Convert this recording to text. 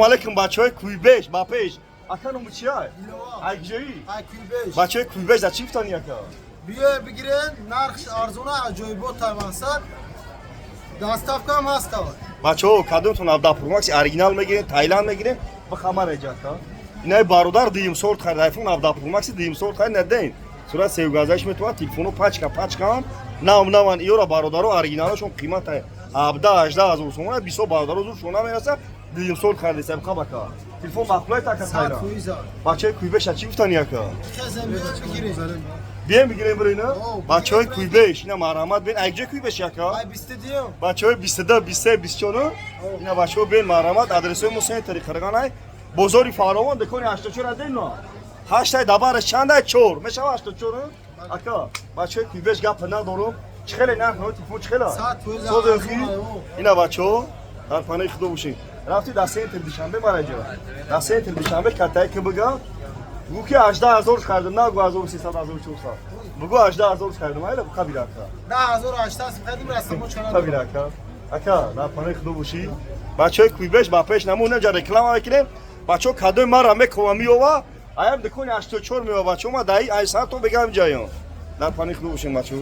Aleyküm بچه‌های کویبش با پیش اکنون چیه؟ ایجایی بچه‌های کویبش در چی فتانی اکا؟ بیای بگیرین نرخش ارزونه عجایبو تایوانسر دستافکا هم هست تا بچه‌ها کدومتون ابدا پروماکس اورجینال میگیرین تایلند میگیرین به خمر ایجاد کا اینا برادر دیم سورت خرید آیفون ابدا پروماکس دیم سورت خرید ندین صورت سیوگازش میتونه تلفنو پاچکا نام ایورا برادرو اورجینالشون قیمت ابدا 18000 سوم 20 برادرو زور شونا میرسه دیم سورت خرید سب خباکا تلفن مخلوط تا ساعت کسایلا کویزا بچه‌های کویبش چی فتانی اکا؟ خزم بیای بگیرین بیایم بگیریم برای اینا بچه‌های کویبش اینا مرحمت بین ایجا کویبش یکا ای 20 دیو بچه‌های 22 23 24 اینا بچه‌ها بین مرحمت آدرس موسین طریق رگانای بازاری فراوان دکانی 84 دینا 8 دبارش چند 4 میشه 84 اکا بچه‌های کویبش گپ ندارم چخله نه تلفن چخله ساعت کویزا اینا بچه‌ها در پناه خدا باشین رفتی در سنتر دوشنبه مراجع در سنتر دوشنبه کاتای که بگم بگو که 18000 خریدم نه 2300 1400 بگو 18000 خریدم اینا خبیره اکا 10800 خریدیم رسمو چنان خبیره اکا در پناه خدا باشی بچه‌های کویبش با پیش نمونه جا رکلام میکنیم بچه‌ها کادوی ما را میکوام میوا ایم دکونی 84 میوا بچه‌ها ما دایی ای ساعت تو بگم جایم در پناه خدا باشین بچه‌ها